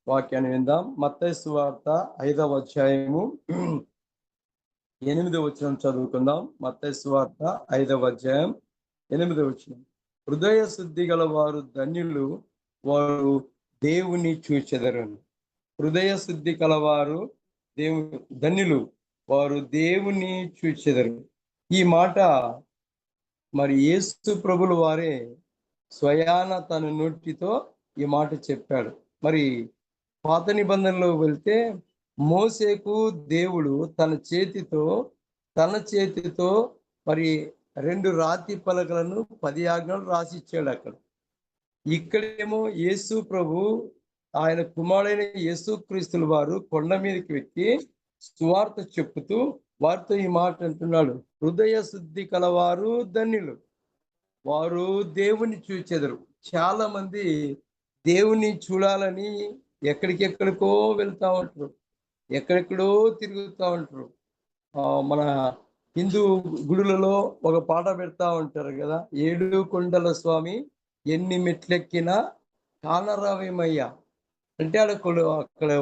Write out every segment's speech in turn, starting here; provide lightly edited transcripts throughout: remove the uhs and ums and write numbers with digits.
వాక్యాన్ని విందాం. మత్తయి సువార్త 5వ అధ్యాయము 8వ వచనం చదువుకుందాం. మత్తయి సువార్త 5వ అధ్యాయం 8వ వచనం. హృదయ శుద్ధి గల వారు ధన్యులు, వారు దేవుని చూచెదరు. హృదయ శుద్ధి కలవారు ధన్యులు, వారు దేవుని చూచెదరు. ఈ మాట మరి యేసు ప్రభులు వారే స్వయాన తన నోటితో ఈ మాట చెప్పాడు. మరి పాత నిబంధనలో వెళ్తే మోసేకు దేవుడు తన చేతితో మరి 2 రాతి పలకలను 10 ఆజ్ఞలు రాసి ఇచ్చాడు. అక్కడ ఇక్కడేమో యేసు ప్రభు ఆయన కుమారుడైన యేసు క్రీస్తుల వారు కొండ మీదకి ఎక్కి సువార్త చెప్పుతూ వారితో ఈ మాట అంటున్నాడు. హృదయ శుద్ధి కలవారు ధన్యులు, వారు దేవుని చూచెదరు. చాలా మంది దేవుని చూడాలని ఎక్కడికెక్కడికో వెళ్తా ఉంటారు, ఎక్కడెక్కడో తిరుగుతూ ఉంటారు. మన హిందూ గుడులలో ఒక పాట పెడతా ఉంటారు కదా, 7 కొండల స్వామి ఎన్ని మెట్లెక్కినా కానరావేమయ్యా. అంటే అక్కడ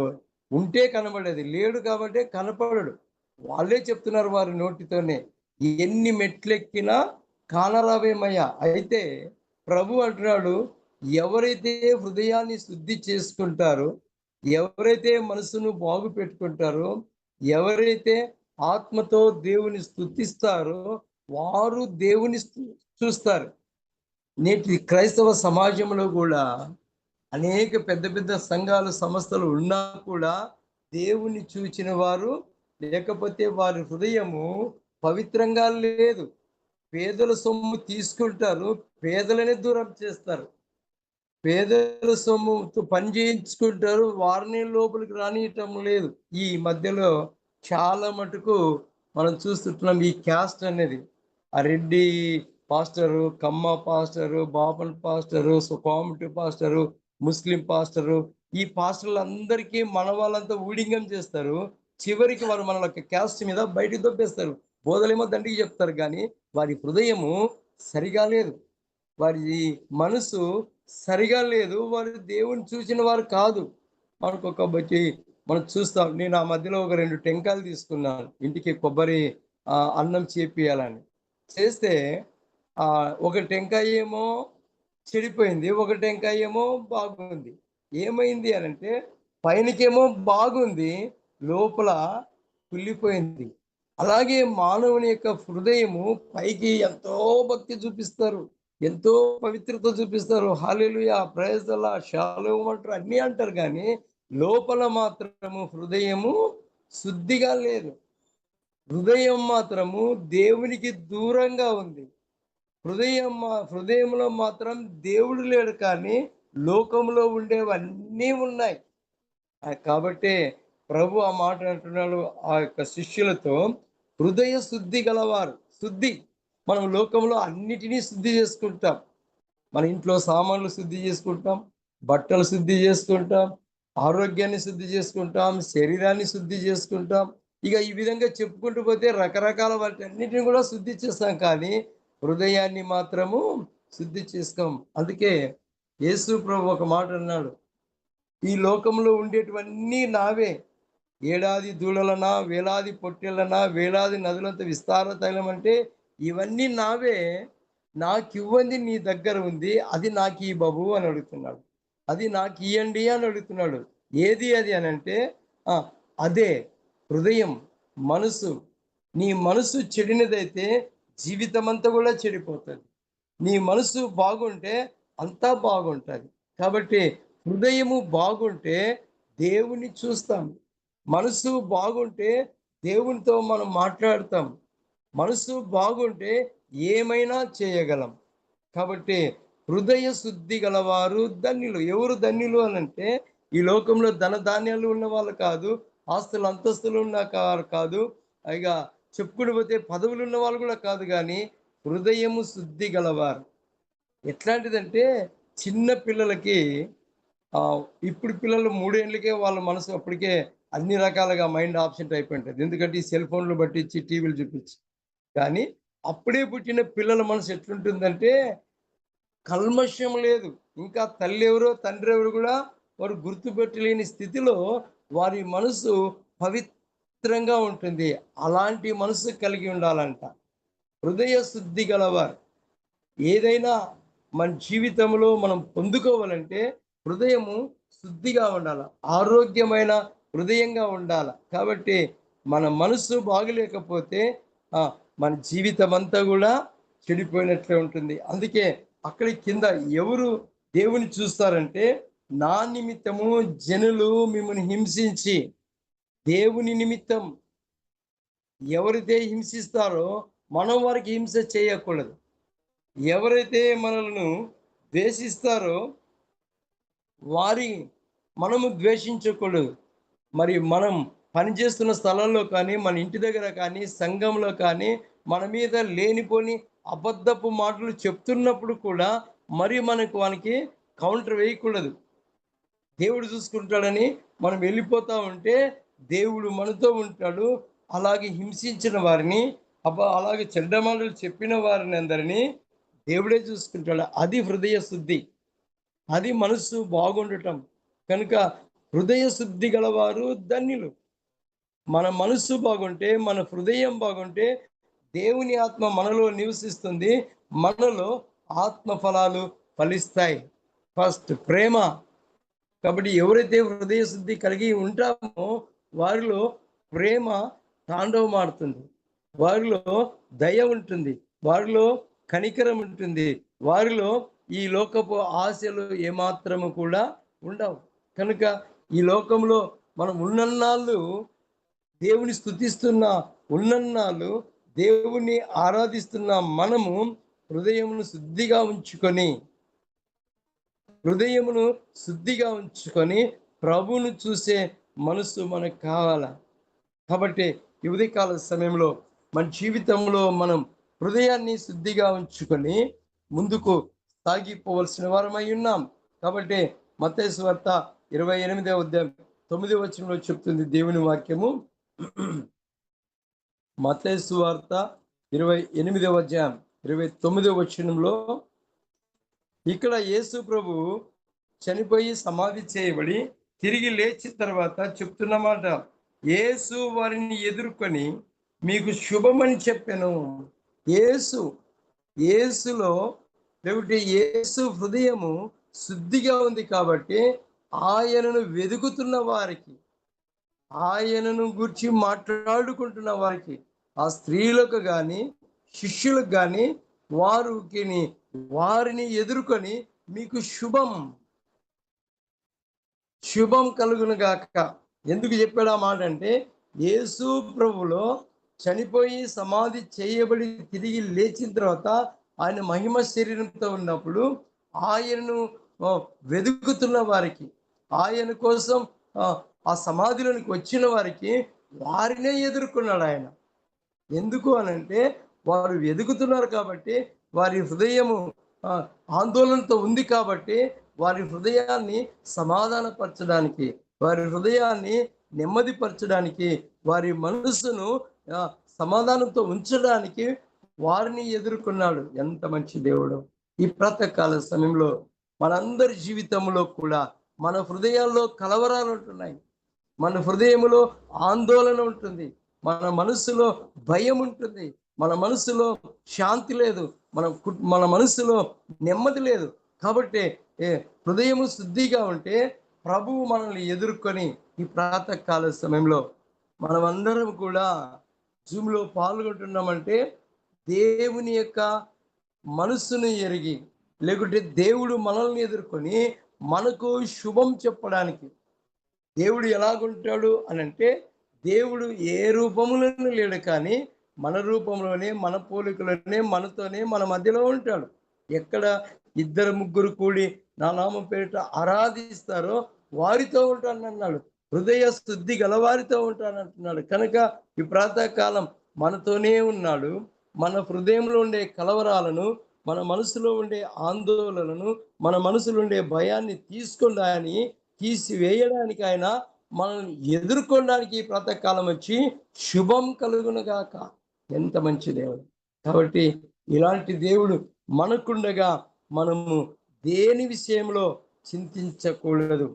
ఉంటే కనబడేది, లేడు కాబట్టి కనపడడు. వాళ్ళే చెప్తున్నారు వారి నోటితోనే, ఎన్ని మెట్లెక్కినా కానరావేమయ్యా. అయితే ప్రభు అంటున్నాడు, ఎవరైతే హృదయాన్ని శుద్ధి చేసుకుంటారో, ఎవరైతే మనసును బాగు పెట్టుకుంటారో, ఎవరైతే ఆత్మతో దేవుని స్తుతిస్తారో వారు దేవుని చూస్తారు. నేటి క్రైస్తవ సమాజంలో కూడా అనేక పెద్ద పెద్ద సంఘాలు సంస్థలు ఉన్నా కూడా దేవుని చూచిన వారు, లేకపోతే వారి హృదయము పవిత్రంగా లేదు. పేదల సొమ్ము తీసుకుంటారు, పేదలనే దూరం చేస్తారు. పేదల సొమ్ముతో పని చేయించుకుంటారు, వారిని లోపలికి రానియటం లేదు. ఈ మధ్యలో చాలా మటుకు మనం చూస్తుంటున్నాం ఈ క్యాస్ట్ అనేది. ఆ రెడ్డి పాస్టరు, కమ్మ పాస్టరు, బాపన్ పాస్టరు, కోమటి పాస్టరు, ముస్లిం పాస్టరు, ఈ పాస్టర్లందరికీ మన వాళ్ళంతా ఊడింగం చేస్తారు. చివరికి వారు మన క్యాస్ట్ మీద బయటికి దొబ్బేస్తారు. బోధలేమో దండికి చెప్తారు, కానీ వారి హృదయము సరిగా లేదు, వారి మనసు సరిగా లేదు, వారు దేవుని చూసిన వారు కాదు. మనకు బట్టి మనం చూస్తాం. నేను ఆ మధ్యలో ఒక 2 టెంకాయలు తీసుకున్నాను, ఇంటికి కొబ్బరి అన్నం చేపియాలని చేస్తే ఒక టెంకాయ ఏమో చెడిపోయింది, ఒక టెంకాయ ఏమో బాగుంది. ఏమైంది అని అంటే, పైనకేమో బాగుంది, లోపల కుళ్ళిపోయింది. అలాగే మానవుని యొక్క హృదయము పైకి ఎంతో భక్తి చూపిస్తారు, ఎంతో పవిత్రత చూపిస్తారు, హల్లెలూయా, ప్రైజ్ ది లార్డ్, షాలోమ్ అంటారు, అన్నీ అంటారు, కానీ లోపల మాత్రము హృదయము శుద్ధిగా లేదు. హృదయం మాత్రము దేవునికి దూరంగా ఉంది. హృదయంలో మాత్రం దేవుడు లేడు, కానీ లోకంలో ఉండేవన్నీ ఉన్నాయి. కాబట్టి ప్రభు ఆ మాట అంటున్నాడు ఆ యొక్క శిష్యులతో, హృదయ శుద్ధి గలవారు. శుద్ధి, మనం లోకంలో అన్నిటినీ శుద్ధి చేసుకుంటాం. మన ఇంట్లో సామాన్లు శుద్ధి చేసుకుంటాం, బట్టలు శుద్ధి చేసుకుంటాం, ఆరోగ్యాన్ని శుద్ధి చేసుకుంటాం, శరీరాన్ని శుద్ధి చేసుకుంటాం. ఇక ఈ విధంగా చెప్పుకుంటూ పోతే రకరకాల వాటి అన్నిటిని కూడా శుద్ధి చేస్తాం, కానీ హృదయాన్ని మాత్రము శుద్ధి చేసుకోం. అందుకే యేసు ప్రభు ఒక మాట అన్నాడు, ఈ లోకంలో ఉండేటివన్నీ నావే, ఏడాది దూడలనా, వేలాది పొట్టెలనా, వేలాది నదులంత విస్తార తైలం అంటే ఇవన్నీ నావే, నాకివ్వంది నీ దగ్గర ఉంది, అది నాకు ఈ బాబు అని అడుగుతున్నాడు. అది నాకు ఇయ్యండి అని అడుగుతున్నాడు. ఏది అది అని అంటే అదే హృదయం, మనసు. నీ మనసు చెడినదైతే జీవితం అంతా కూడా చెడిపోతుంది. నీ మనసు బాగుంటే అంతా బాగుంటుంది. కాబట్టి హృదయము బాగుంటే దేవుని చూస్తాం, మనసు బాగుంటే దేవునితో మనం మాట్లాడతాం, మనసు బాగుంటే ఏమైనా చేయగలం. కాబట్టి హృదయ శుద్ధి గలవారు ధన్యులు. ఎవరు ధన్యులు అని అంటే, ఈ లోకంలో ధన ధాన్యాలు ఉన్న వాళ్ళు కాదు, ఆస్తులు అంతస్తులు ఉన్న కాదు, ఇక చెప్పుకుని పోతే పదవులు ఉన్న వాళ్ళు కూడా కాదు, కానీ హృదయము శుద్ధి గలవారు. ఎట్లాంటిదంటే, చిన్న పిల్లలకి ఇప్పుడు పిల్లలు 3 ఏళ్ళకే వాళ్ళ మనసు అప్పటికే అన్ని రకాలుగా మైండ్ ఆబ్సెంట్ అయిపోయి ఉంటుంది. ఎందుకంటే ఈ సెల్ ఫోన్లు పట్టించి, టీవీలు చూపించి. కానీ అప్పుడే పుట్టిన పిల్లల మనసు ఎట్లుంటుందంటే, కల్మషం లేదు. ఇంకా తల్లి ఎవరో తండ్రి ఎవరు కూడా వారు గుర్తుపెట్టలేని స్థితిలో వారి మనసు పవిత్రంగా ఉంటుంది. అలాంటి మనసు కలిగి ఉండాలంట. హృదయ శుద్ధి గలవారు. ఏదైనా మన జీవితంలో మనం పొందుకోవాలంటే హృదయము శుద్ధిగా ఉండాలి, ఆరోగ్యమైన హృదయంగా ఉండాలి. కాబట్టి మన మనసు బాగలేకపోతే మన జీవితం అంతా కూడా చెడిపోయినట్లే ఉంటుంది. అందుకే అక్కడ కింద ఎవరు దేవుని చూస్తారంటే, నా నిమిత్తము జనులు మిమ్మల్ని హింసించి, దేవుని నిమిత్తం ఎవరైతే హింసిస్తారో మనం వారికి హింస చేయకూడదు. ఎవరైతే మనలను ద్వేషిస్తారో వారి మనము ద్వేషించకూడదు. మరి మనం పనిచేస్తున్న స్థలంలో కానీ, మన ఇంటి దగ్గర కానీ, సంఘంలో కానీ మన మీద లేనిపోని అబద్ధపు మాటలు చెప్తున్నప్పుడు కూడా మరి మనకు వానికి కౌంటర్ వేయకూడదు. దేవుడు చూసుకుంటాడని మనం వెళ్ళిపోతా ఉంటే దేవుడు మనతో ఉంటాడు. అలాగే హింసించిన వారిని, అలాగే చెడ్డ మాటలు చెప్పిన వారిని అందరినీ దేవుడే చూసుకుంటాడు. అది హృదయ శుద్ధి, అది మనసు బాగుండటం. కనుక హృదయ శుద్ధి గలవారు ధన్యులు. మన మనసు బాగుంటే, మన హృదయం బాగుంటే దేవుని ఆత్మ మనలో నివసిస్తుంది. మనలో ఆత్మ ఫలాలు ఫలిస్తాయి. ఫస్ట్ ప్రేమ. కాబట్టి ఎవరైతే హృదయ శుద్ధి కలిగి ఉంటామో వారిలో ప్రేమ తాండవమాడుతుంది, వారిలో దయ ఉంటుంది, వారిలో కనికరం ఉంటుంది, వారిలో ఈ లోకపు ఆశలు ఏమాత్రము కూడా ఉండవు. కనుక ఈ లోకంలో మనం ఉన్నన్నాళ్ళు దేవుని స్తుతిస్తున్న, ఉన్నన్నాళ్ళు దేవుణ్ణి ఆరాధిస్తున్న మనము హృదయమును శుద్ధిగా ఉంచుకొని ప్రభువును చూసే మనసు మనకు కావాల. కాబట్టి ఈ ఉదయకాల సమయంలో మన జీవితంలో మనం హృదయాన్ని శుద్ధిగా ఉంచుకొని ముందుకు సాగిపోవలసిన వారమై ఉన్నాం. కాబట్టి మత్తయి సువార్త 28వ అధ్యాయం 9వ వచనంలో చెప్తుంది దేవుని వాక్యము. మత్తయి సువార్త 28వ అధ్యాయం 29వ వచనంలో ఇక్కడ యేసు ప్రభు చనిపోయి సమాధి చేయబడి తిరిగి లేచిన తర్వాత చెప్తున్నమాట, యేసు వారిని ఎదుర్కొని మీకు శుభమని చెప్పాను. యేసులో లేకపోతే యేసు హృదయము శుద్ధిగా ఉంది కాబట్టి ఆయనను వెదుకుతున్న వారికి, ఆయనను గురించి మాట్లాడుకుంటున్న వారికి, ఆ స్త్రీలకు కానీ శిష్యులకు కానీ వారిని ఎదుర్కొని మీకు శుభం కలుగును గాక. ఎందుకు చెప్పాడు ఆ మాట అంటే, యేసు ప్రభులో చనిపోయి సమాధి చేయబడి తిరిగి లేచిన తర్వాత ఆయన మహిమ శరీరంతో ఉన్నప్పుడు ఆయనను వెతుకుతున్న వారికి, ఆయన కోసం ఆ సమాధిలోనికి వచ్చిన వారికి వారినే ఎదుర్కొన్నాడు ఆయన. ఎందుకు అనంటే వారు వెతుకుతున్నారు కాబట్టి, వారి హృదయము ఆందోళనతో ఉంది కాబట్టి వారి హృదయాన్ని సమాధానపరచడానికి, వారి హృదయాన్ని నెమ్మదిపరచడానికి, వారి మనసును సమాధానంతో ఉంచడానికి వారిని ఎదుర్కొన్నాడు. ఎంత మంచి దేవుడు! ఈ ప్రాతకాల సమయంలో మనందరి జీవితంలో కూడా మన హృదయాల్లో కలవరాలు ఉంటున్నాయి, మన హృదయంలో ఆందోళన ఉంటుంది, మన మనసులో భయం ఉంటుంది, మన మనసులో శాంతి లేదు, మన మనసులో నెమ్మది లేదు. కాబట్టి హృదయము శుద్ధిగా ఉంటే ప్రభువు మనల్ని ఎదుర్కొని ఈ ప్రాతకాల సమయంలో మనమందరం కూడా జూమ్లో పాల్గొంటున్నామంటే దేవుని యొక్క మనసును ఎరిగి, లేకుంటే దేవుడు మనల్ని ఎదుర్కొని మనకు శుభం చెప్పడానికి. దేవుడు ఎలాగుంటాడు అనంటే, దేవుడు ఏ రూపములను లేడు కానీ మన రూపంలోనే, మన పోలికలోనే, మనతోనే, మన మధ్యలో ఉంటాడు. ఎక్కడ 2-3 కూడి నా నామం పేరిట ఆరాధిస్తారో వారితో ఉంటానన్నాడు. హృదయ శుద్ధి గలవారితో ఉంటానంటున్నాడు. కనుక ఈ ప్రాతకాలం మనతోనే ఉన్నాడు. మన హృదయంలో ఉండే కలవరాలను, మన మనసులో ఉండే ఆందోళనను, మన మనసులో ఉండే భయాన్ని తీసివేయడానికి ఆయన మనల్ని ఎదుర్కొనడానికి ఈ ప్రాతకాలం వచ్చి శుభం కలుగునుగాక. ఎంత మంచి దేవుడు! కాబట్టి ఇలాంటి దేవుడు మనకుండగా మనము దేని విషయంలో చింతించకూడదు.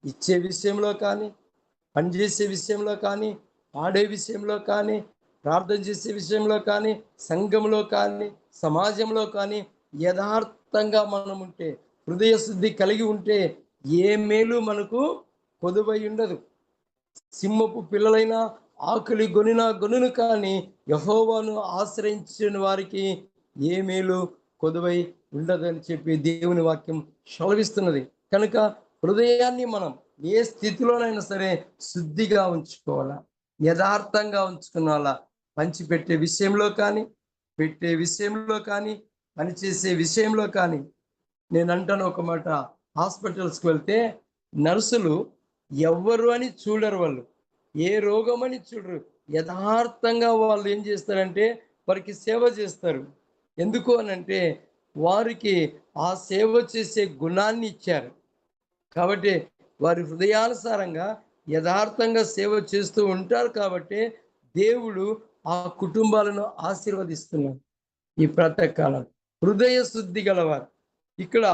ఇచ్చే విషయంలో కానీ, పనిచేసే విషయంలో కానీ, ఆడే విషయంలో కానీ, ప్రార్థన చేసే విషయంలో కానీ, సంఘంలో కానీ, సమాజంలో కానీ యథార్థంగా మనం ఉంటే, హృదయ శుద్ధి కలిగి ఉంటే ఏ మేలు మనకు కొదువై ఉండదు. సింహపు పిల్లలైనా ఆకలి గొనును కానీ యెహోవాను ఆశ్రయించిన వారికి ఏ మేలు కొదువై ఉండదని చెప్పి దేవుని వాక్యం సెలవిస్తున్నది. కనుక హృదయాన్ని మనం ఏ స్థితిలోనైనా సరే శుద్ధిగా ఉంచుకోవాలా, యథార్థంగా ఉంచుకోవాలా. పంచిపెట్టే విషయంలో కానీ, పెట్టే విషయంలో కానీ, పనిచేసే విషయంలో కానీ. నేను అంటాను ఒక మాట, హాస్పిటల్స్కి వెళ్తే నర్సులు ఎవ్వరు అని చూడరు, వాళ్ళు ఏ రోగం అని చూడరు. యథార్థంగా వాళ్ళు ఏం చేస్తారంటే వారికి సేవ చేస్తారు. ఎందుకు అనంటే వారికి ఆ సేవ చేసే గుణాన్ని ఇచ్చారు. కాబట్టి వారి హృదయానుసారంగా యథార్థంగా సేవ చేస్తూ ఉంటారు. కాబట్టి దేవుడు ఆ కుటుంబాలను ఆశీర్వదిస్తున్నాడు. ఈ ప్రాతకాలం హృదయ శుద్ధి గలవారు ఇక్కడ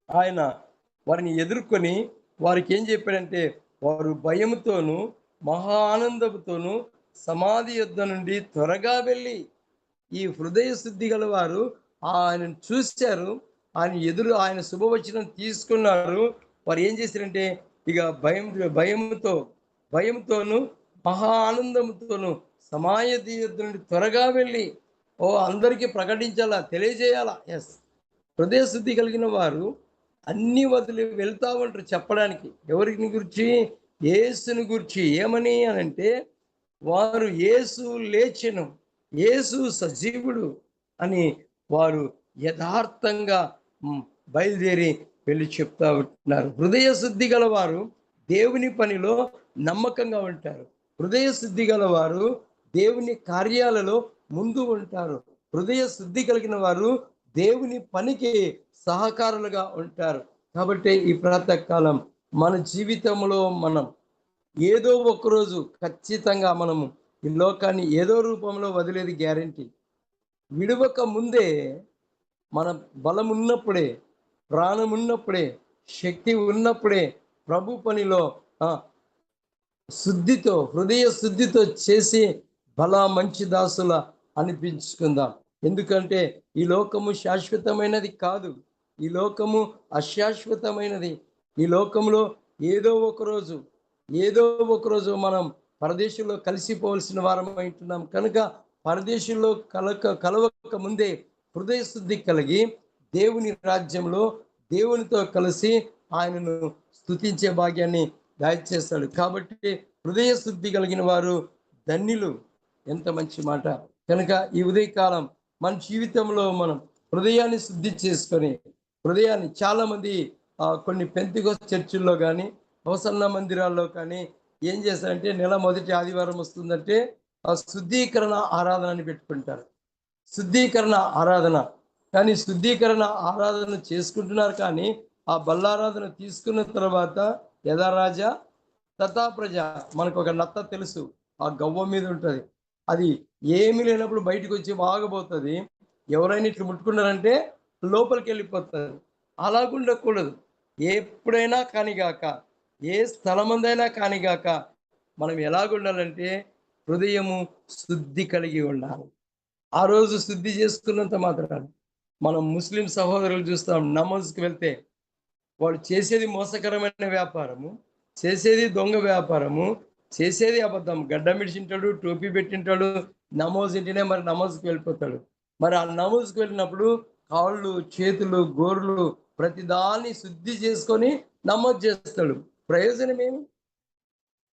ఆయన వారిని ఎదుర్కొని వారికి ఏం చెప్పాడంటే, వారు భయముతోనూ మహా ఆనందంతోనూ సమాధి యొద్ద నుండి త్వరగా వెళ్ళి, ఈ హృదయ శుద్ధి గల వారు ఆయనను చూశారు, ఆయన శుభవచనం తీసుకున్నారు. వారు ఏం చేశారంటే ఇక భయంతోనూ మహా ఆనందంతోనూ సమాధి యొద్ద నుండి త్వరగా వెళ్ళి అందరికీ ప్రకటించాలా, తెలియజేయాలా. హృదయ శుద్ధి కలిగిన వారు అన్ని వదిలి వెళ్తా ఉంటారు చెప్పడానికి. ఎవరిని గురించి? యేసుని గురించి. ఏమని అనంటే వారు యేసు లేచెను, యేసు సజీవుడు అని వారు యథార్థంగా బయలుదేరి వెళ్ళి చెప్తా ఉంటున్నారు. హృదయ శుద్ధి గలవారు దేవుని పనిలో నమ్మకంగా ఉంటారు. హృదయ శుద్ధి గలవారు దేవుని కార్యాలలో ముందు ఉంటారు. హృదయ శుద్ధి కలిగిన వారు దేవుని పనికి సహకారులుగా ఉంటారు. కాబట్టి ఈ ప్రాతకాలం మన జీవితంలో మనం ఏదో ఒకరోజు ఖచ్చితంగా మనము ఈ లోకాన్ని ఏదో రూపంలో వదిలేది గ్యారంటీ. విడవక ముందే మన బలం ఉన్నప్పుడే, ప్రాణం ఉన్నప్పుడే, శక్తి ఉన్నప్పుడే ప్రభు పనిలో శుద్ధితో, హృదయ శుద్ధితో చేసి మంచి దాసుల అనిపించుకుందాం. ఎందుకంటే ఈ లోకము శాశ్వతమైనది కాదు, ఈ లోకము అశాశ్వతమైనది. ఈ లోకంలో ఏదో ఒకరోజు మనం పరదేశంలో కలిసిపోవలసిన వారం అంటున్నాం. కనుక పరదేశంలో కలవక ముందే హృదయ శుద్ధి కలిగి దేవుని రాజ్యంలో దేవునితో కలిసి ఆయనను స్తుతించే భాగ్యాన్ని దయచేస్తాడు. కాబట్టి హృదయ శుద్ధి కలిగిన వారు ధన్యులు. ఎంత మంచి మాట. కనుక ఈ ఉదయకాలం మన జీవితంలో మనం హృదయాన్ని శుద్ధి చేసుకొని హృదయాన్ని చాలా మంది కొన్ని పెంతెకోస్తు చర్చిల్లో కానీ, అవసన్న మందిరాల్లో కానీ ఏం చేస్తారంటే నెల మొదటి ఆదివారం వస్తుందంటే శుద్ధీకరణ ఆరాధన అని పెట్టుకుంటారు. శుద్ధీకరణ ఆరాధన. కానీ శుద్ధీకరణ ఆరాధన చేసుకుంటున్నారు, కానీ ఆ బల్లారాధన తీసుకున్న తర్వాత యథా రాజా తథా ప్రజ, మనకు ఒక నత్త తెలుసు, ఆ గవ్వ మీద ఉంటుంది. అది ఏమీ లేనప్పుడు బయటకు వచ్చి బాగపోతుంది. ఎవరైనా ఇట్లా ముట్టుకున్నారంటే లోపలికి వెళ్ళిపోతుంది. అలాగుండకూడదు. ఎప్పుడైనా కానిగాక, ఏ స్థలమందైనా కానిగాక మనం ఎలాగుండాలంటే హృదయము శుద్ధి కలిగి ఉండాలి. ఆ రోజు శుద్ధి చేసుకున్నంత మాత్రాన్ని మనం ముస్లిం సహోదరులు చూస్తాం, నమాజ్కి వెళ్తే వాడు చేసేది మోసకరమైన వ్యాపారము, చేసేది దొంగ వ్యాపారము, చేసేది అబద్ధం. గడ్డం మిడిచింటాడు, టోపీ పెట్టింటాడు, నమాజ్ ఇంటినే మరి నమాజ్కి వెళ్ళిపోతాడు. మరి ఆ నమాజ్కి వెళ్ళినప్పుడు కాళ్ళు, చేతులు, గోర్లు ప్రతిదాన్ని శుద్ధి చేసుకొని నమాజ్ చేస్తాడు. ప్రయోజనం ఏమి?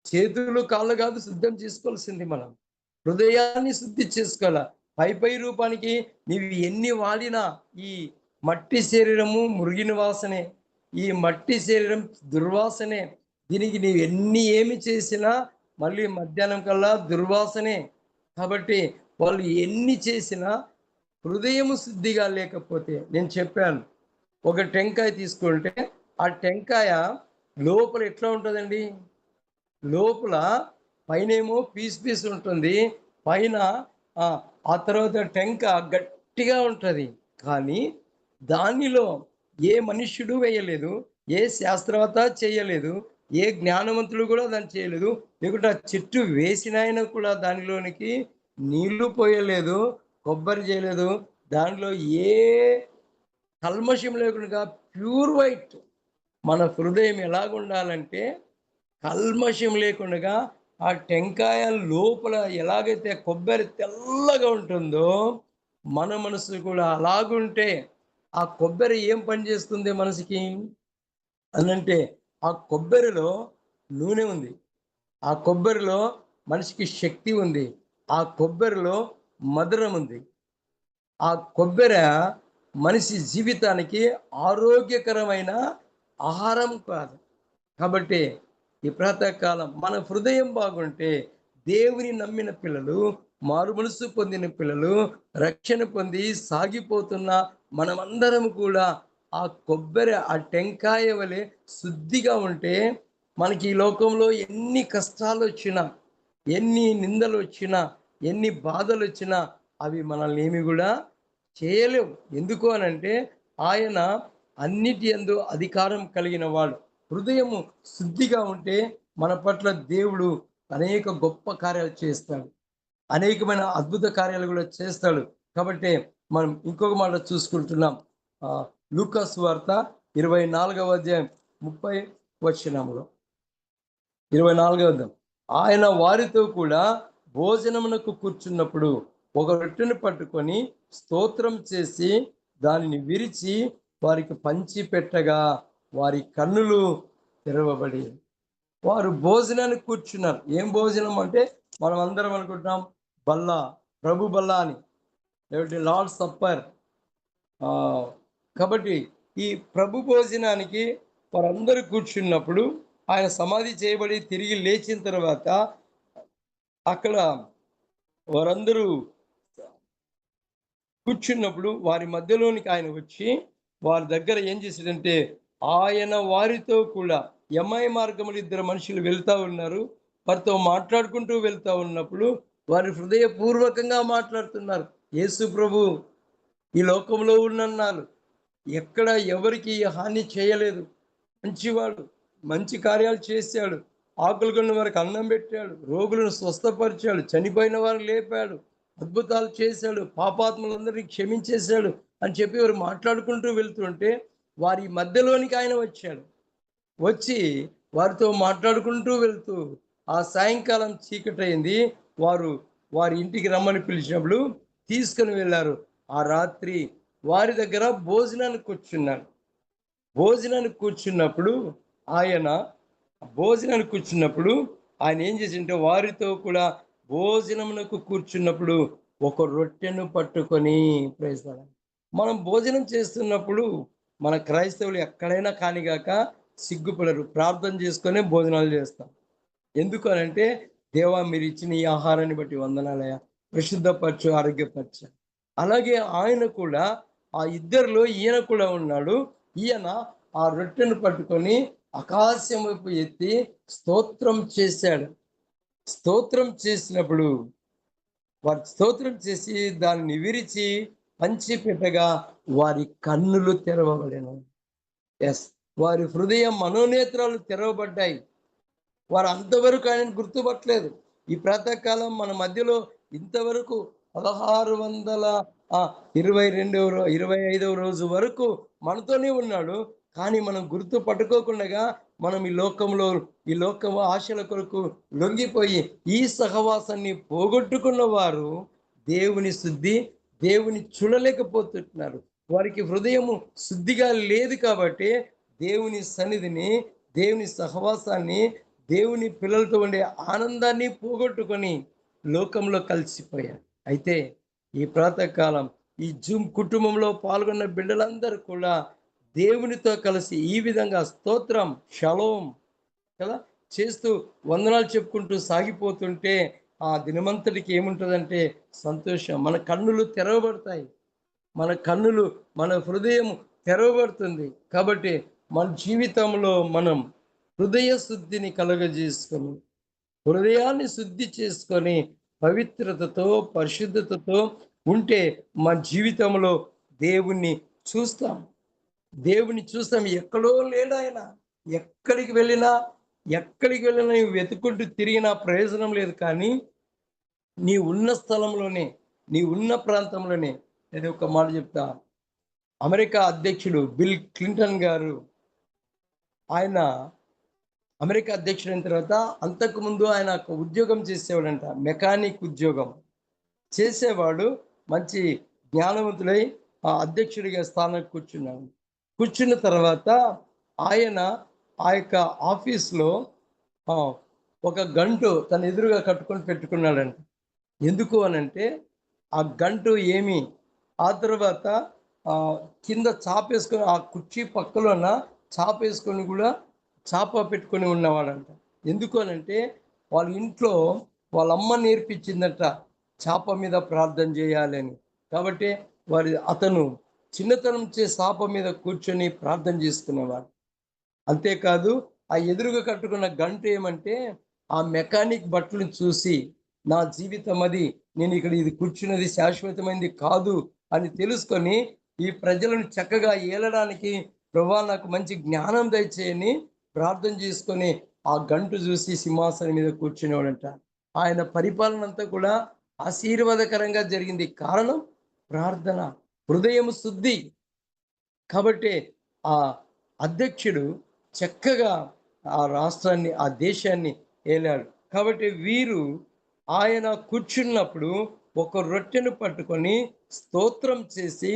చేతులు, కాళ్ళు కాదు శుద్ధం చేసుకోవాల్సింది మనం. హృదయాన్ని శుద్ధి చేసుకోవాల. పై రూపానికి నీవు ఎన్ని వాడినా ఈ మట్టి శరీరము మురిగిన వాసనే, ఈ మట్టి శరీరం దుర్వాసనే. దీనికి నీవు ఏమి చేసినా మళ్ళీ మధ్యాహ్నం కల్లా దుర్వాసనే. కాబట్టి వాళ్ళు ఎన్ని చేసినా హృదయము శుద్ధిగా లేకపోతే, నేను చెప్పాను, ఒక టెంకాయ తీసుకుంటే ఆ టెంకాయ లోపల ఎట్లా ఉంటుందండి? లోపల పైనేమో పీస్ ఉంటుంది, పైన ఆ తర్వాత టెంక గట్టిగా ఉంటుంది. కానీ దానిలో ఏ మనుష్యుడు వేయలేదు, ఏ శాస్త్రవేత్త చేయలేదు, ఏ జ్ఞానవంతుడు కూడా దాన్ని చేయలేదు. లేకుంటే ఆ చెట్టు వేసిన ఆయన కూడా దానిలోనికి నీళ్లు పోయలేదు, కొబ్బరి చేయలేదు. దానిలో ఏ కల్మషం లేకుండా ప్యూర్ వైట్. మన హృదయం ఎలాగుండాలంటే కల్మషం లేకుండగా ఆ టెంకాయ లోపల ఎలాగైతే కొబ్బరి తెల్లగా ఉంటుందో మన మనసు కూడా అలాగుంటే, ఆ కొబ్బరి ఏం పని చేస్తుంది మనసుకి అనంటే, ఆ కొబ్బరిలో నూనె ఉంది. ఆ కొబ్బరిలో మనిషికి శక్తి ఉంది. ఆ కొబ్బరిలో మధురం ఉంది. ఆ కొబ్బెర మనిషి జీవితానికి ఆరోగ్యకరమైన ఆహారం కాదు. కాబట్టి ఈ ప్రాతకాలం మన హృదయం బాగుంటే దేవుని నమ్మిన పిల్లలు, మారుమనసు పొందిన పిల్లలు, రక్షణ పొంది సాగిపోతున్న మనమందరం కూడా ఆ కొబ్బరి, ఆ టెంకాయ వలె శుద్ధిగా ఉంటే మనకి ఈ లోకంలో ఎన్ని కష్టాలొచ్చినా, ఎన్ని నిందలొచ్చినా, ఎన్ని బాధలొచ్చినా అవి మనల్ని ఏమి కూడా చేయలేవు. ఎందుకు అనంటే ఆయన అన్నిటి యందు అధికారం కలిగిన వాడు. హృదయము శుద్ధిగా ఉంటే మన పట్ల దేవుడు అనేక గొప్ప కార్యాలు చేస్తాడు. అనేకమైన అద్భుత కార్యాలు కూడా చేస్తాడు. కాబట్టి మనం ఇంకొక మాట చూసుకుంటున్నాం. లూకా సువార్త 24వ అధ్యాయం 30 వచనంలో 24వ అధ్యాయం. ఆయన వారితో కూడా భోజనమునకు కూర్చున్నప్పుడు ఒక రొట్టెను పట్టుకొని స్తోత్రం చేసి దానిని విరిచి వారికి పంచి పెట్టగా వారి కన్నులు తెరవబడి వారు భోజనానికి కూర్చున్నారు. ఏం భోజనం అంటే మనం అందరం అనుకుంటున్నాం బల్ల, ప్రభు బల్ల అని, లేకపోతే లార్డ్ సప్పర్. కాబట్టి ఈ ప్రభు భోజనానికి వారందరూ కూర్చున్నప్పుడు ఆయన సమాధి చేయబడి తిరిగి లేచిన తర్వాత అక్కడ వారందరూ కూర్చున్నప్పుడు వారి మధ్యలోనికి ఆయన వచ్చి వారి దగ్గర ఏం చేశాడంటే ఆయన వారితో కూడా ఎమ్మాయి మార్గములు ఇద్దరు మనుషులు వెళ్తా ఉన్నారు. వారితో మాట్లాడుకుంటూ వెళ్తా ఉన్నప్పుడు వారి హృదయపూర్వకంగా మాట్లాడుతున్నారు. యేసు ప్రభు ఈ లోకంలో ఉన్నన్నారు, ఎక్కడ ఎవరికి హాని చేయలేదు, మంచివాడు, మంచి కార్యాలు చేశాడు, ఆకులు కొన్న వారికి అన్నం పెట్టాడు, రోగులను స్వస్థపరిచాడు, చనిపోయిన వారిని లేపాడు, అద్భుతాలు చేశాడు, పాపాత్ములందరినీ క్షమించేశాడు అని చెప్పి వారు మాట్లాడుకుంటూ వెళ్తుంటే వారి మధ్యలోనికి ఆయన వచ్చాడు. వచ్చి వారితో మాట్లాడుకుంటూ వెళ్తూ ఆ సాయంకాలం చీకటైంది. వారు వారి ఇంటికి రమ్మని పిలిచినప్పుడు తీసుకుని వెళ్ళారు. ఆ రాత్రి వారి దగ్గర భోజనానికి కూర్చున్నాడు. భోజనానికి కూర్చున్నప్పుడు ఆయన భోజనానికి కూర్చున్నప్పుడు ఆయన ఏం చేసింటే వారితో కూడా భోజనమునకు కూర్చున్నప్పుడు ఒక రొట్టెను పట్టుకొని ప్రయత్నం. మనం భోజనం చేస్తున్నప్పుడు మన క్రైస్తవులు ఎక్కడైనా కానిగాక సిగ్గుపడరు, ప్రార్థన చేసుకొని భోజనాలు చేస్తాం. ఎందుకు అనంటే దేవా మీరు ఇచ్చిన ఈ ఆహారాన్ని బట్టి వందనాలయ్యా, పరిశుద్ధపరచు, ఆరోగ్యపరచు. అలాగే ఆయన కూడా ఆ ఇద్దరిలో ఈయన కూడా ఉన్నాడు. ఈయన ఆ రొట్టెను పట్టుకొని ఆకాశం వైపు ఎత్తి స్తోత్రం చేశాడు. స్తోత్రం చేసినప్పుడు వారు స్తోత్రం చేసి దాన్ని విరిచి పంచి పెట్టగా వారి కన్నులు తెరవబడెను. ఎస్, వారి హృదయ మనోనేత్రాలు తెరవబడ్డాయి. వారు అంతవరకు ఆయనను గుర్తుపట్టలేదు. ఈ ప్రాతకాలం మన మధ్యలో ఇంతవరకు 25వ రోజు వరకు మనతోనే ఉన్నాడు. కానీ మనం గుర్తు పట్టుకోకుండా మనం ఈ లోకం ఆశల కొరకు లొంగిపోయి ఈ సహవాసాన్ని పోగొట్టుకున్న వారు దేవుని శుద్ధి, దేవుని చూడలేకపోతున్నారు. వారికి హృదయము శుద్ధిగా లేదు కాబట్టి దేవుని సన్నిధిని, దేవుని సహవాసాన్ని, దేవుని పిల్లలతో ఉండే ఆనందాన్ని పోగొట్టుకొని లోకంలో కలిసిపోయారు. అయితే ఈ ప్రాతకాలం ఈ జూమ్ కుటుంబంలో పాల్గొన్న బిడ్డలందరూ కూడా దేవునితో కలిసి ఈ విధంగా స్తోత్రం, షలోం కదా చేస్తూ వందనాలు చెప్పుకుంటూ సాగిపోతుంటే ఆ దినమంతటికి ఏముంటుందంటే సంతోషం. మన కన్నులు తెరవబడతాయి, మన కన్నులు, మన హృదయం తెరవబడుతుంది. కాబట్టి మన జీవితంలో మనం హృదయ శుద్ధిని కలుగజేసుకొని, హృదయాన్ని శుద్ధి చేసుకొని పవిత్రతతో, పరిశుద్ధతతో ఉంటే మన జీవితంలో దేవుణ్ణి చూస్తాం. దేవుని చూస్తాం, ఎక్కడో లేడు ఆయన. ఎక్కడికి వెళ్ళినా నువ్వు వెతుక్కుంటూ తిరిగినా ప్రయోజనం లేదు. కానీ నీ ఉన్న స్థలంలోనే, నీ ఉన్న ప్రాంతంలోనే. నేను ఒక మాట చెప్తా. అమెరికా అధ్యక్షుడు బిల్ క్లింటన్ గారు, ఆయన అమెరికా అధ్యక్షుడైన తర్వాత అంతకుముందు ఆయన ఒక ఉద్యోగం చేసేవాడంట, మెకానిక్ ఉద్యోగం చేసేవాడు. మంచి జ్ఞానవంతుడై ఆ అధ్యక్షుడిగా స్థానానికి కూర్చున్నాడు. కూర్చున్న తర్వాత ఆయన ఆ యొక్క ఆఫీస్లో ఒక గంటు తన ఎదురుగా కట్టుకొని పెట్టుకున్నాడంట. ఎందుకు అనంటే ఆ గంటు ఏమి, ఆ తర్వాత కింద చాపేసుకొని ఆ కుర్చీ పక్కలోన చాపేసుకొని కూడా చాప పెట్టుకొని ఉన్నవాడంట. ఎందుకు అనంటే వాళ్ళ ఇంట్లో వాళ్ళ అమ్మ నేర్పించిందట చాప మీద ప్రార్థన చేయాలని. కాబట్టి అతను చిన్నతనం చే చాప మీద కూర్చొని ప్రార్థన చేసుకునేవాడు. అంతేకాదు ఆ ఎదురుగా కట్టుకున్న గంట ఏమంటే ఆ మెకానిక్ బట్టలను చూసి నా జీవితం అది, నేను ఇక్కడ ఇది కూర్చున్నది శాశ్వతమైనది కాదు అని తెలుసుకొని ఈ ప్రజలను చక్కగా ఏలడానికి ప్రభువా నాకు మంచి జ్ఞానం దయచేయని ప్రార్థన చేసుకొని ఆ గంటు చూసి సింహాసనం మీద కూర్చునేవాడంట. ఆయన పరిపాలన అంతా కూడా ఆశీర్వాదకరంగా జరిగింది. కారణం ప్రార్థన, హృదయం శుద్ధి. కాబట్టి ఆ అధ్యక్షుడు చక్కగా ఆ రాష్ట్రాన్ని, ఆ దేశాన్ని ఏలాడు. కాబట్టి వీరు ఆయన కూర్చున్నప్పుడు ఒక రొట్టెను పట్టుకొని స్తోత్రం చేసి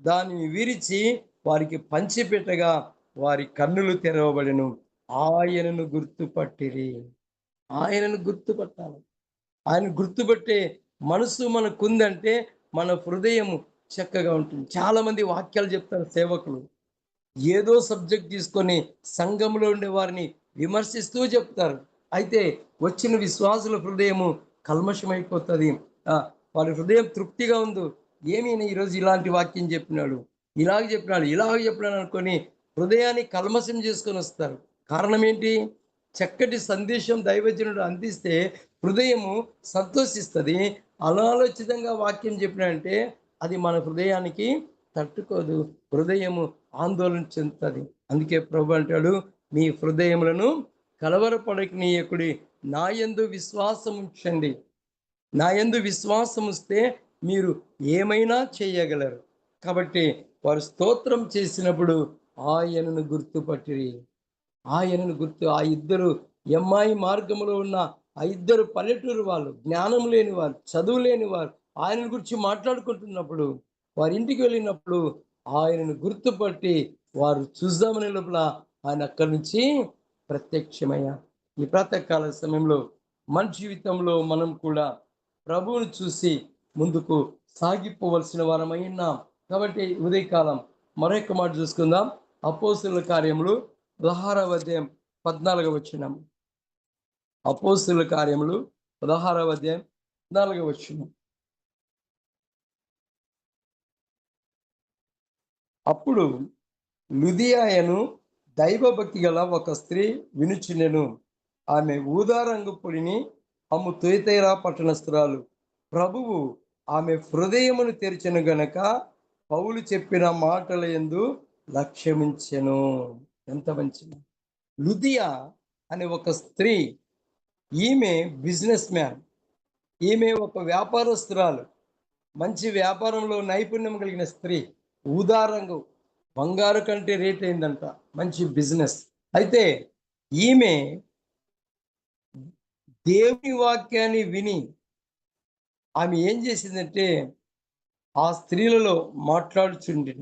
దానిని విరిచి వారికి పంచిపెట్టగా వారి కన్నులు తెరవబడెను. ఆయనను గుర్తుపట్టిరి. ఆయనను గుర్తుపట్టాలి. ఆయన గుర్తుపట్టే మనసు మనకుందంటే మన హృదయం చక్కగా ఉంటుంది. చాలా మంది వాక్యాలు చెప్తారు సేవకులు, ఏదో సబ్జెక్ట్ తీసుకొని సంఘంలో ఉండే వారిని విమర్శిస్తూ చెప్తారు. అయితే వచ్చిన విశ్వాసుల హృదయము కల్మషమైపోతుంది. వారి హృదయం తృప్తిగా ఉంది. ఏమైనా ఈరోజు ఇలాంటి వాక్యం చెప్పినాడు, ఇలాగ చెప్పినాడు అనుకొని హృదయాన్ని కల్మషం చేసుకొని వస్తారు. కారణం ఏంటి? చక్కటి సందేశం దైవజనుడు అందిస్తే హృదయము సంతోషిస్తుంది. అనాలోచితంగా వాక్యం చెప్పినంటే అది మన హృదయానికి తట్టుకోదు. హృదయము ఆందోళన చెందుతుంది. అందుకే ప్రభు అంటాడు, మీ హృదయములను కలవరపడకనీయకుడి, నా యందు విశ్వాసం ఉంచండి. నా యందు విశ్వాసం వస్తే మీరు ఏమైనా చేయగలరు. కాబట్టి వారు స్తోత్రం చేసినప్పుడు ఆయనను గుర్తుపట్టిరి. ఆ ఇద్దరు ఎమ్మాయి మార్గంలో ఉన్న ఆ ఇద్దరు పల్లెటూరు వాళ్ళు, జ్ఞానం లేని వారు, చదువు లేని వారు ఆయన గురించి మాట్లాడుకుంటున్నప్పుడు, వారి ఇంటికి వెళ్ళినప్పుడు ఆయనను గుర్తుపట్టి వారు చూద్దామనే లోపల ఆయన అక్కడి నుంచి ప్రత్యక్షమయ్యారు. ఈ ప్రాతకాల సమయంలో మన జీవితంలో మనం కూడా ప్రభువును చూసి ముందుకు సాగిపోవలసిన వారమై ఉన్నాం. కాబట్టి ఉదయకాలం మరొక మాట చూసుకుందాం. అపోస్తుల కార్యములు 16వ అధ్యాయం 14వ వచనం. అపోస్తుల కార్యములు 16వ అధ్యాయం 14వ వచనం. అప్పుడు లుదియాయను దైవభక్తి గల ఒక స్త్రీ వినుచునెను. ఆమె ఊదారంగు పొడిని అమ్ము తుయతైరా పట్టణస్థురాలు. ప్రభువు ఆమె హృదయమును తెరిచెను గనక పౌలు చెప్పిన మాటల యందు లక్ష్యమించెను. ఎంత మంచి! లుదియా అనే ఒక స్త్రీ, ఈమె బిజినెస్ మ్యాన్, ఈమె ఒక వ్యాపారస్తురాలు, మంచి వ్యాపారంలో నైపుణ్యం కలిగిన స్త్రీ. ఊదారంగు బంగారు కంటే రేట్ అయిందంట, మంచి బిజినెస్. అయితే ఈమె దేవుని వాక్యాన్ని విని ఆమె ఏం చేసిందంటే ఆ స్త్రీలలో మాట్లాడుచుండి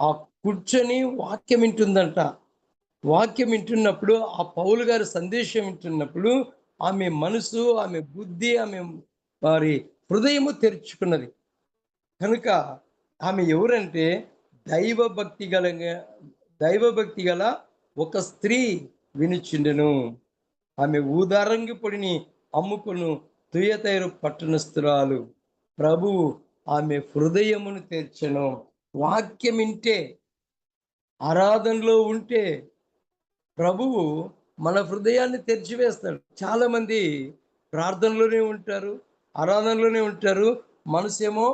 ఆ కూర్చొని వాక్యం వింటుందంట. వాక్యం వింటున్నప్పుడు, ఆ పౌలు గారి సందేశం వింటున్నప్పుడు ఆమె మనసు, ఆమె బుద్ధి, ఆమె వారి హృదయము తెరుచుకున్నది. కనుక ఆమె ఎవరంటే దైవభక్తి గల ఒక స్త్రీ వినుచుండెను. ఆమె ఊదారంగి పొడిని అమ్ముకును తుయతైరు పట్టణస్థురాలు. ప్రభువు ఆమె హృదయమును తెర్చెను. వాక్యం వింటే, ఆరాధనలో ఉంటే ప్రభువు మన హృదయాన్ని తెరిచివేస్తాడు. చాలా మంది ప్రార్థనలోనే ఉంటారు, ఆరాధనలోనే ఉంటారు, మనసేమో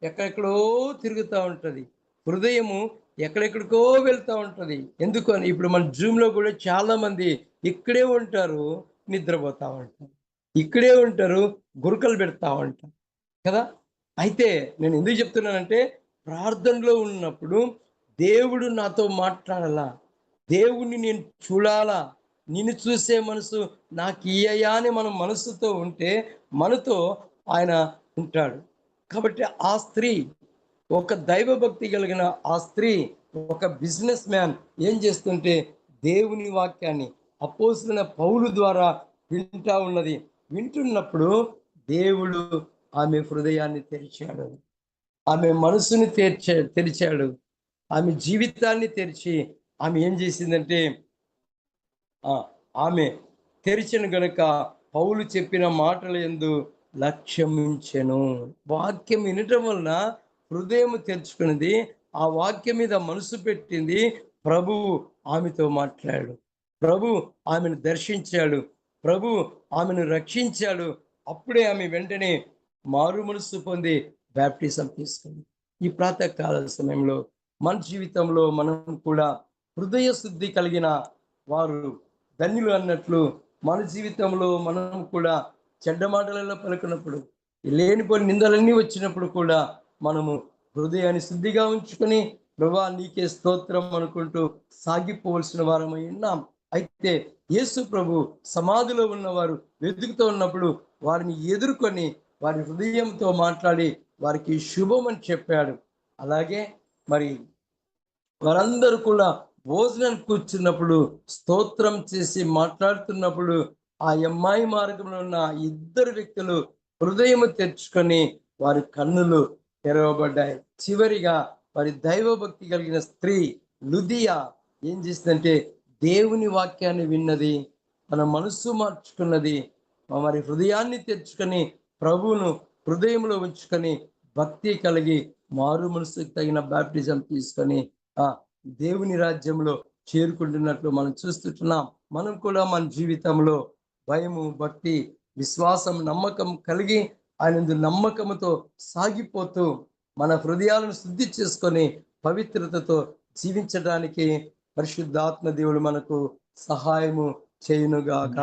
ఎక్కడెక్కడో తిరుగుతూ ఉంటుంది. హృదయము ఎక్కడెక్కడికో వెళ్తూ ఉంటుంది. ఎందుకని ఇప్పుడు మన జూమ్లో కూడా చాలా మంది ఇక్కడే ఉంటారు, నిద్రపోతా ఉంటారు, ఇక్కడే ఉంటారు, గురకలు పెడతా ఉంటారు కదా. అయితే నేను ఎందుకు చెప్తున్నానంటే, ప్రార్థనలో ఉన్నప్పుడు దేవుడు నాతో మాట్లాడాలా, దేవుణ్ణి నేను చూడాలా, నిన్ను చూసే మనసు నాకు ఇయ్యయా అని మనం మనసుతో ఉంటే మనతో ఆయన ఉంటాడు. కాబట్టి ఆ స్త్రీ, ఒక దైవభక్తి కలిగిన ఆ స్త్రీ, ఒక బిజినెస్ మ్యాన్ ఏం చేస్తుంటే దేవుని వాక్యాన్ని అపోస్తలుడైన పౌలు ద్వారా వింటా ఉన్నది. వింటున్నప్పుడు దేవుడు ఆమె హృదయాన్ని తెరిచాడు, ఆమె మనసుని తెరిచాడు, ఆమె జీవితాన్ని తెరిచి ఆమె ఏం చేసిందంటే ఆమె తెరిచిన గనుక పౌలు చెప్పిన మాటల యందు లక్ష్యమించెను. వాక్యం వినటం వలన హృదయం తెరుచుకున్నది, ఆ వాక్యం మీద మనసు పెట్టింది. ప్రభువు ఆమెతో మాట్లాడాడు, ప్రభు ఆమెను దర్శించాడు, ప్రభు ఆమెను రక్షించాడు. అప్పుడే ఆమె వెంటనే మారు మనసు పొంది బ్యాప్టిజం తీసుకుంది. ఈ ప్రాతకాల సమయంలో మన జీవితంలో మనం కూడా హృదయ శుద్ధి కలిగిన వారు ధన్యులు అన్నట్లు మన జీవితంలో మనం కూడా చెడ్డ మాటలలో పలుకున్నప్పుడు, లేనిపోని నిందలన్నీ వచ్చినప్పుడు కూడా మనము హృదయాన్ని శుద్ధిగా ఉంచుకొని ప్రభువా నీకే స్తోత్రం అనుకుంటూ సాగిపోవలసిన వారమై ఉన్నాం. అయితే యేసు ప్రభు సమాధిలో ఉన్నవారు వెతుకుతూ ఉన్నప్పుడు వారిని ఎదుర్కొని వారి హృదయంతో మాట్లాడి వారికి శుభం అని చెప్పాడు. అలాగే మరి వారందరూ కూడా భోజనం కూర్చున్నప్పుడు స్తోత్రం చేసి మాట్లాడుతున్నప్పుడు ఆ అమ్మాయి మార్గంలో ఉన్న ఇద్దరు వ్యక్తులు హృదయం తెరుచుకొని వారి కన్నులు తెరవబడ్డాయి. చివరిగా వారి దైవభక్తి కలిగిన స్త్రీ లుదియా ఏం చేసిందంటే దేవుని వాక్యాన్ని విన్నది, తన మనస్సు మార్చుకున్నది, మరి హృదయాన్ని తెరుచుకొని ప్రభువును హృదయంలో ఉంచుకొని భక్తి కలిగి మారు మనసుకు తగిన బాప్టిజం తీసుకొని దేవుని రాజ్యంలో చేరుకుంటున్నట్లు మనం చూస్తుంటున్నాం. మనం కూడా మన జీవితంలో భయము, భక్తి, విశ్వాసం, నమ్మకం కలిగి ఆయన నమ్మకంతో సాగిపోతూ మన హృదయాలను శుద్ధి చేసుకొని పవిత్రతతో జీవించడానికి పరిశుద్ధాత్మ దేవుడు మనకు సహాయము చేయునుగాక.